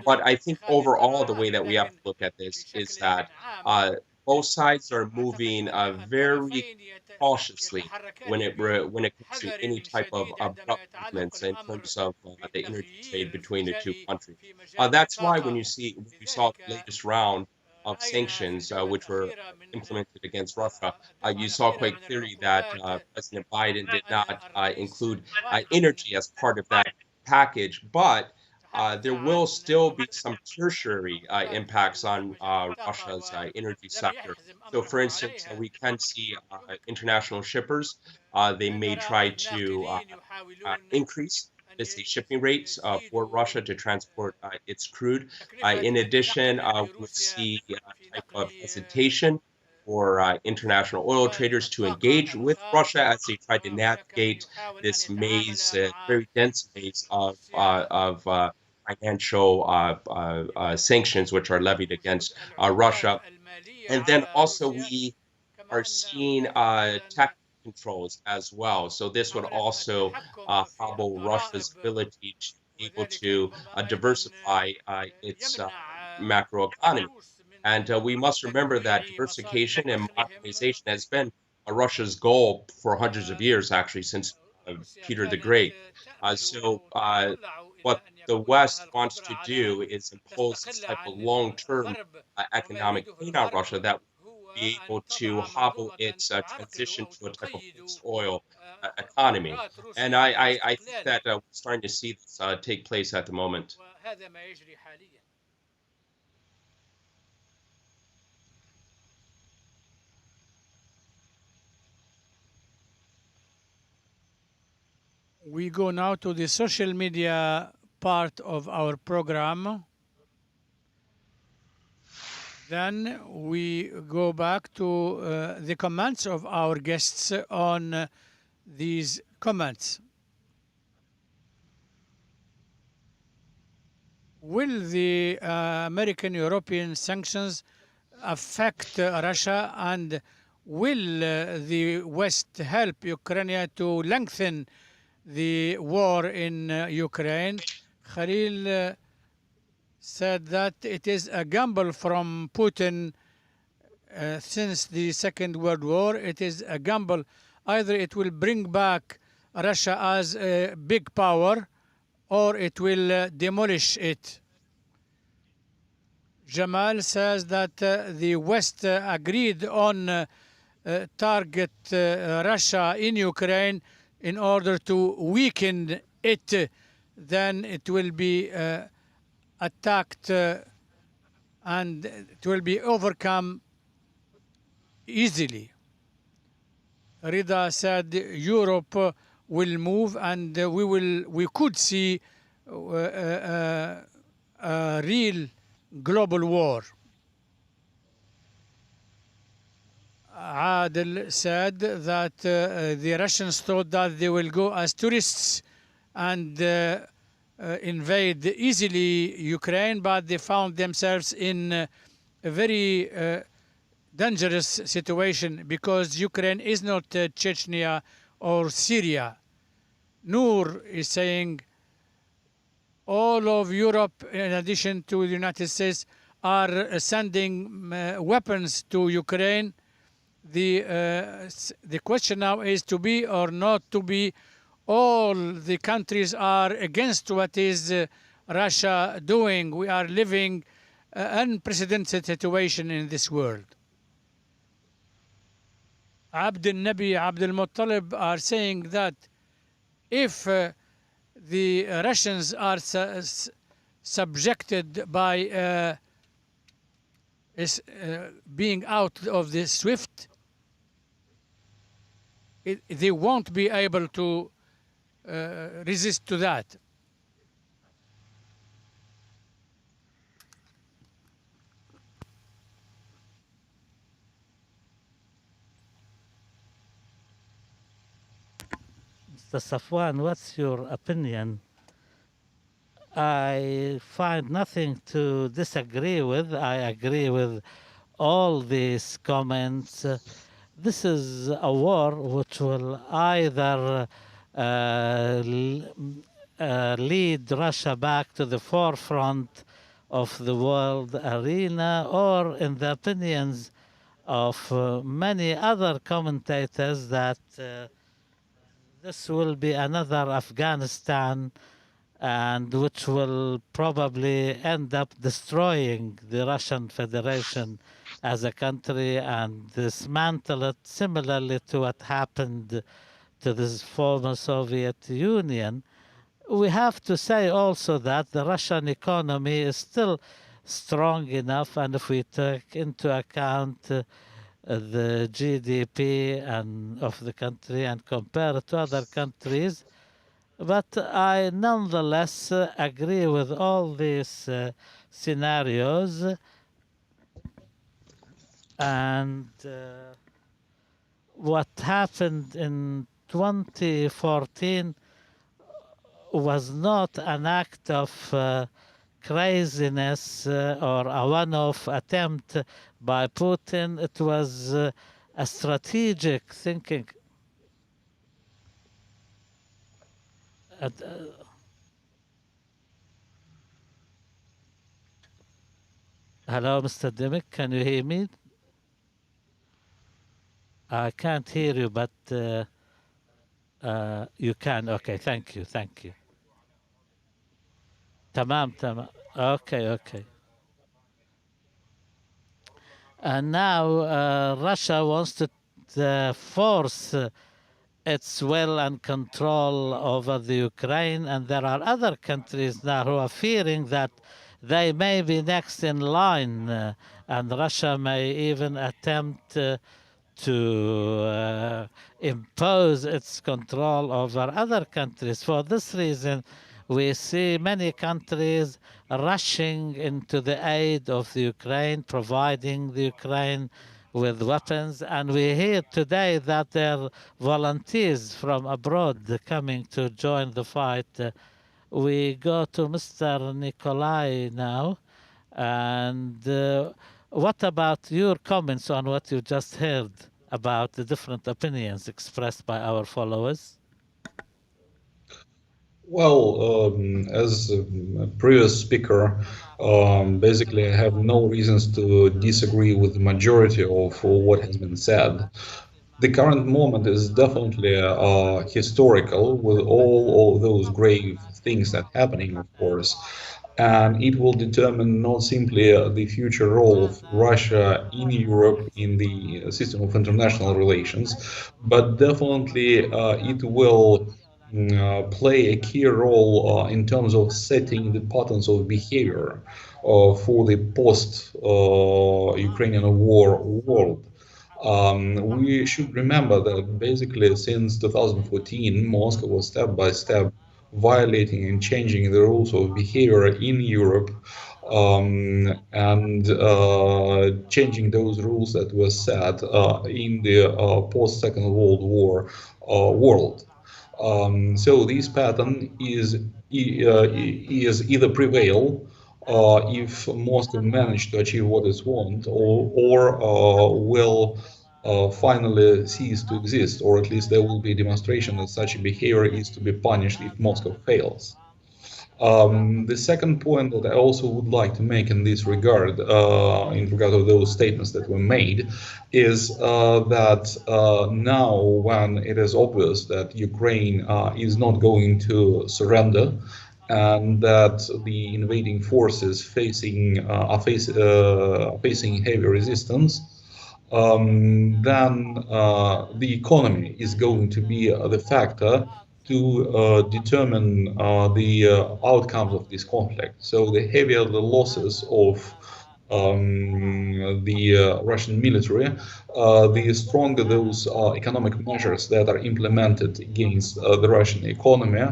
But I think overall, the way that we have to look at this is that uh, both sides are moving very cautiously when it comes to any type of abrupt movements in terms of the energy trade between the two countries. That's why when you saw the latest round of sanctions, which were implemented against Russia, you saw quite clearly that President Biden did not include energy as part of that package, but there will still be some tertiary impacts on Russia's energy sector. So, for instance, we can see international shippers. They may try to increase, let's say, shipping rates for Russia to transport its crude. In addition, we'll see a type of hesitation for international oil traders to engage with Russia as they try to navigate this maze, very dense maze of financial sanctions which are levied against Russia. And then also we are seeing tech controls as well. So this would also hobble Russia's ability to be able to diversify its macroeconomy. And we must remember that diversification and modernization has been Russia's goal for hundreds of years, actually, since Peter the Great. What the West wants to do is impose this type of long-term economic pain on Russia that be able to hobble its transition to a type of post-oil economy. And I think that we're starting to see this take place at the moment. We go now to the social media part of our program. Then we go back to the comments of our guests on these comments. Will the American European sanctions affect Russia, and will the West help Ukraine to lengthen the war in Ukraine? Khalil said that it is a gamble from Putin since the Second World War. It is a gamble. Either it will bring back Russia as a big power, or it will demolish it. Jamal says that the West agreed on target Russia in Ukraine in order to weaken it. Then it will be attacked and it will be overcome easily. Rida said Europe will move, and we could see a real global war. Adel said that the Russians thought that they will go as tourists and invade easily Ukraine, but they found themselves in a very dangerous situation because Ukraine is not Chechnya or Syria. Noor is saying all of Europe, in addition to the United States, are sending weapons to Ukraine. The question now is to be or not to be. All the countries are against what is Russia doing. We are living an unprecedented situation in this world. Abd al-Nabi, Abd al-Muttalib are saying that if the Russians are subjected by being out of the SWIFT, they won't be able to resist to that. Mr. Safwan, what's your opinion? I find nothing to disagree with. I agree with all these comments. This is a war which will either lead Russia back to the forefront of the world arena, or in the opinions of many other commentators, that this will be another Afghanistan, and which will probably end up destroying the Russian Federation as a country and dismantle it, similarly to what happened to the former Soviet Union. We have to say also that the Russian economy is still strong enough, and if we take into account the GDP of the country and compare it to other countries. But I nonetheless agree with all these scenarios, and what happened in 2014 was not an act of craziness or a one-off attempt by Putin. It was a strategic thinking. Hello, Mr. Dimick, can you hear me? I can't hear you, but you can. Okay, thank you, thank you. Tamam, tamam. Okay. And now Russia wants to force its will and control over the Ukraine, and there are other countries now who are fearing that they may be next in line, and Russia may even attempt to impose its control over other countries. For this reason, we see many countries rushing into the aid of the Ukraine, providing the Ukraine with weapons. And we hear today that there are volunteers from abroad coming to join the fight. We go to Mr. Nikolai now. And what about your comments on what you just heard about the different opinions expressed by our followers? Well, as a previous speaker, basically, I have no reasons to disagree with the majority of what has been said. The current moment is definitely historical with all of those grave things that happening, of course, and it will determine not simply the future role of Russia in Europe in the system of international relations, but definitely it will play a key role in terms of setting the patterns of behavior for the post-Ukrainian war world. We should remember that basically since 2014, Moscow was step by step violating and changing the rules of behavior in Europe and changing those rules that were set in the post Second World War world. So this pattern is either prevail if Moscow managed to achieve what it wants, or will finally cease to exist, or at least there will be a demonstration that such a behavior is to be punished if Moscow fails. The second point that I also would like to make in this regard, in regard to those statements that were made, is that now when it is obvious that Ukraine is not going to surrender, and that the invading forces facing heavy resistance, then the economy is going to be the factor to determine the outcomes of this conflict. So the heavier the losses of the Russian military, the stronger those economic measures that are implemented against the Russian economy,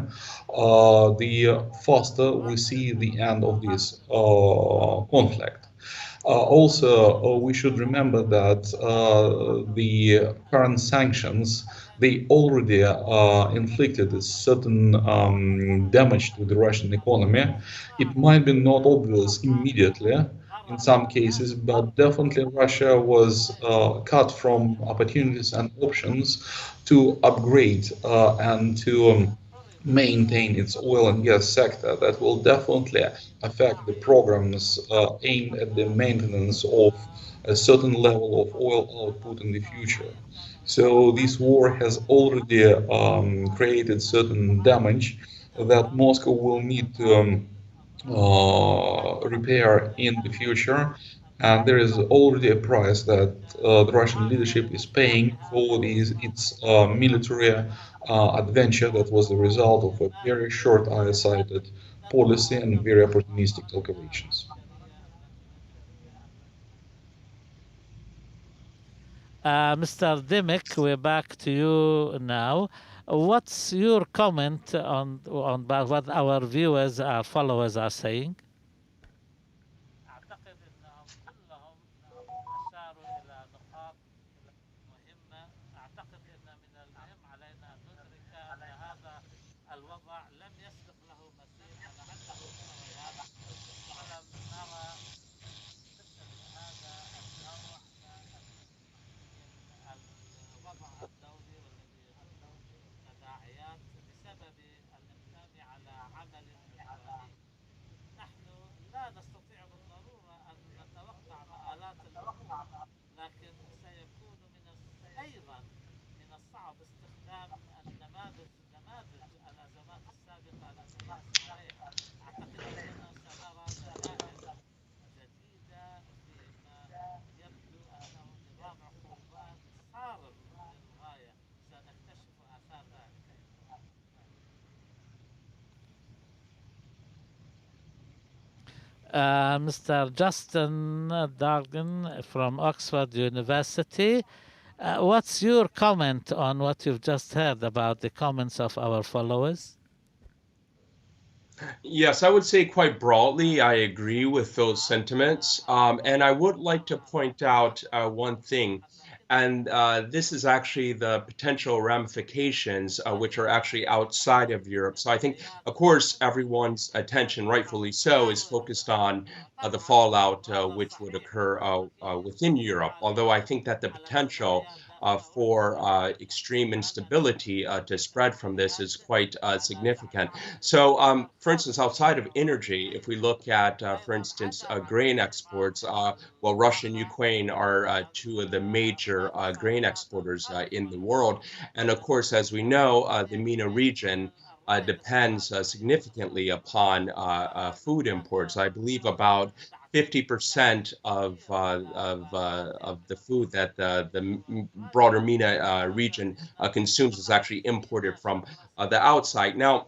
the faster we see the end of this conflict. Also, we should remember that the current sanctions, they already inflicted a certain damage to the Russian economy. It might be not obvious immediately in some cases, but definitely Russia was cut from opportunities and options to upgrade and to maintain its oil and gas sector. That will definitely affect the programs aimed at the maintenance of a certain level of oil output in the future. So this war has already created certain damage that Moscow will need to repair in the future. And there is already a price that the Russian leadership is paying for its military adventure that was the result of a very short-sighted policy and very opportunistic calculations. Mr. Dimik, we're back to you now. What's your comment on what our viewers, our followers are saying? Mr. Justin Dargan from Oxford University. What's your comment on what you've just heard about the comments of our followers? Yes, I would say quite broadly, I agree with those sentiments. And I would like to point out one thing, and this is actually the potential ramifications, which are actually outside of Europe. So I think, of course, everyone's attention, rightfully so, is focused on the fallout which would occur within Europe. Although I think that the potential for extreme instability to spread from this is quite significant. So, for instance, outside of energy, if we look at, for instance, grain exports, well, Russia and Ukraine are two of the major grain exporters in the world. And of course, as we know, the MENA region depends significantly upon food imports. I believe about 50% of the food that the broader MENA region consumes is actually imported from the outside. Now,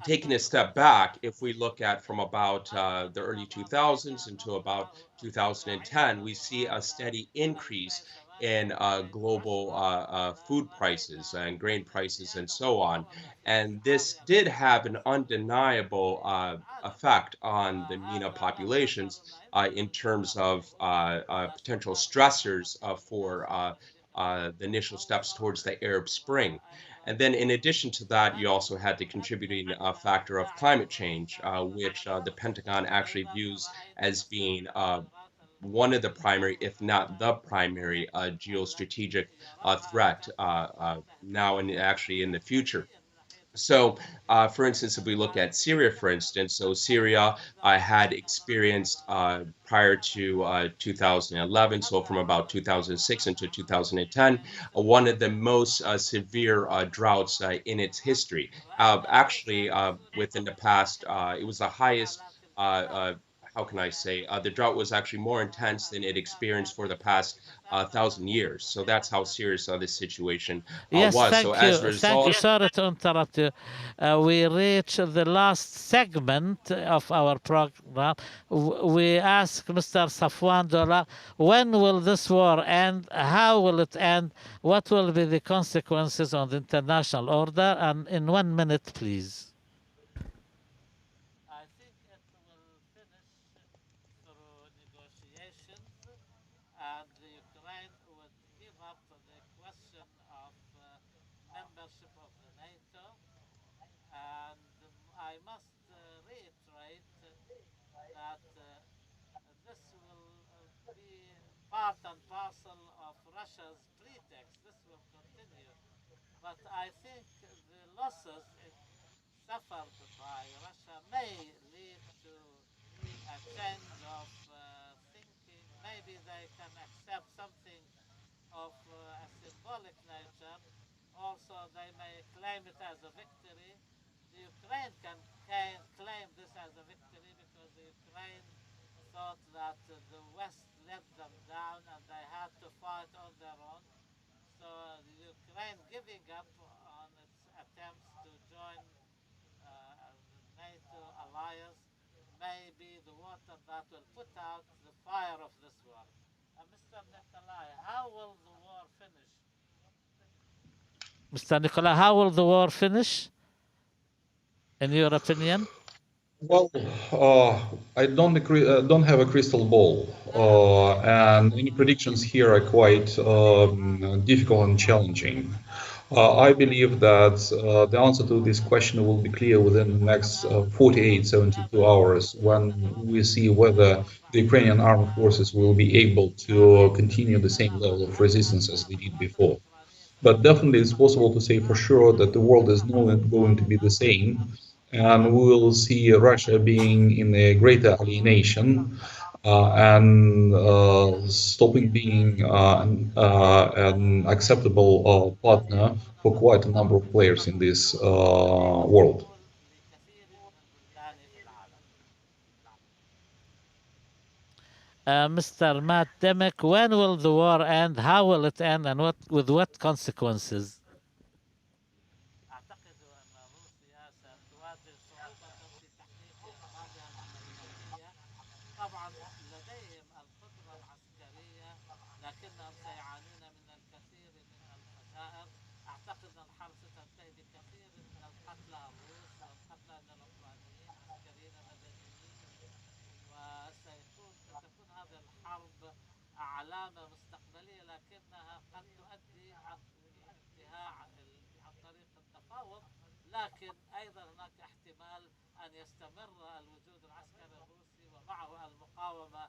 taking a step back, if we look at from about the early 2000s into about 2010, we see a steady increase in global food prices and grain prices and so on. And this did have an undeniable effect on the MENA populations in terms of potential stressors for the initial steps towards the Arab Spring. And then, in addition to that, you also had the contributing factor of climate change, which the Pentagon actually views as being one of the primary, if not the primary, geostrategic threat now and actually in the future. So, for instance, if we look at Syria, for instance, so Syria had experienced prior to 2011, so from about 2006 into 2010, one of the most severe droughts in its history. Actually, within the past, it was the highest. How can I say? The drought was actually more intense than it experienced for the past 1,000 years. So that's how serious this situation Yes, was. So thank as you. a Thank you. result, Sorry to interrupt you. We reach the last segment of our program. We ask Mr. Safwan Dollar, when will this war end? How will it end? What will be the consequences on the international order? And in 1 minute, please. I think it will finish through negotiations, and the Ukraine would give up the question of membership of the NATO. And I must reiterate that this will be part and parcel of Russia's pretext. This will continue. But I think the losses it suffered by Russia may lead to a change of thinking. Maybe they can accept something of a symbolic nature. Also, they may claim it as a victory. The Ukraine can claim this as a victory because the Ukraine thought that the West let them down and they had to fight on their own. So the Ukraine giving up on its attempts to join the NATO alliance may be the water that will put out the fire of this war. Mr. Nikolai, how will the war finish? Mr. Nikolai, how will the war finish, in your opinion? Well, I don't have a crystal ball, and any predictions here are quite difficult and challenging. I believe that the answer to this question will be clear within the next 48, 72 hours when we see whether the Ukrainian armed forces will be able to continue the same level of resistance as they did before. But definitely, it's possible to say for sure that the world is not going to be the same, and we will see Russia being in a greater alienation and stopping being an acceptable partner for quite a number of players in this world. Mr. Matt Demick, when will the war end? How will it end? And with what consequences? أعتقد أن روسيا ستواجه صعوبة في تحقيق أغراضها المركزية. طبعا لديهم القدرة العسكرية، لكنهم سيعانون من الكثير الخائر. أعتقد أن الحرب ستنتهي بكثير من القتلى الروس والقتلى من الأوكرانيين عسكريين ومدنيين، ستكون هذه الحرب علامة مستقبلية، لكنها قد تؤدي لانتهاء عن طريق التفاوض. لكن أيضا هناك احتمال أن يستمر الوجود العسكري الروسي ومعه المقاومة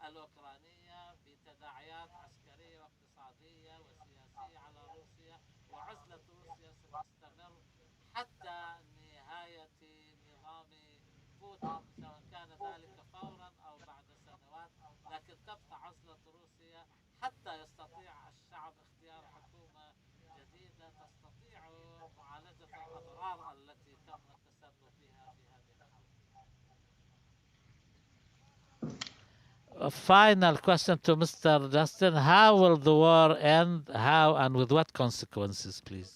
الأوكرانية بتداعيات عسكرية واقتصادية وسياسية على روسيا، وعزلة روسيا ستستمر حتى نهاية نظام بوتين، سواء كان ذلك فورا أو بعد سنوات. لكن تبقى عزلة روسيا حتى يستطيع الشعب اختيار حكومة جديدة تستطيع معالجة الأضرار التي تم التسبب بها في هذه الحرب. A final question to Mr. Justin. How will the war end? How and with what consequences, please?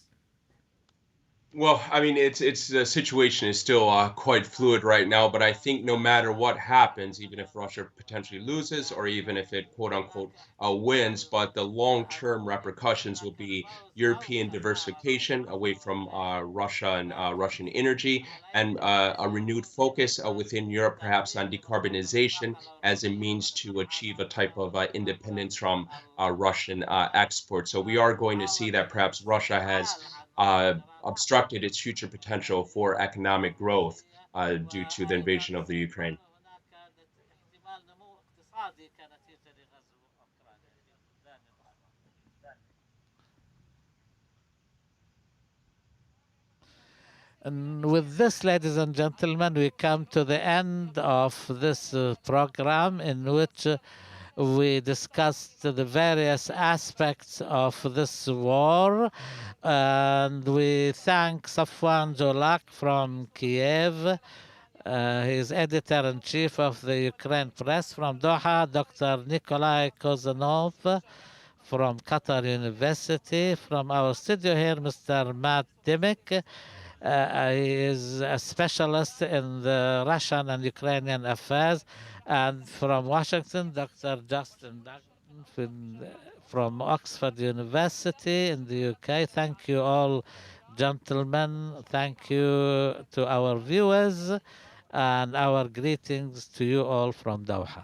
Well, I mean, it's the situation is still quite fluid right now, but I think no matter what happens, even if Russia potentially loses, or even if it quote unquote wins, but the long-term repercussions will be European diversification away from Russia and Russian energy, and a renewed focus within Europe, perhaps on decarbonization as a means to achieve a type of independence from Russian exports. So we are going to see that perhaps Russia has obstructed its future potential for economic growth due to the invasion of the Ukraine. And with this, ladies and gentlemen, we come to the end of this program in which we discussed the various aspects of this war. And we thank Safwan Jolak from Kiev. He is editor-in-chief of the Ukraine Press. From Doha, Dr. Nikolai Kozanov from Qatar University. From our studio here, Mr. Matt Dimick. He is a specialist in the Russian and Ukrainian affairs. And from Washington, Dr. Justin Duggan from Oxford University in the UK. Thank you all, gentlemen. Thank you to our viewers, and our greetings to you all from Doha.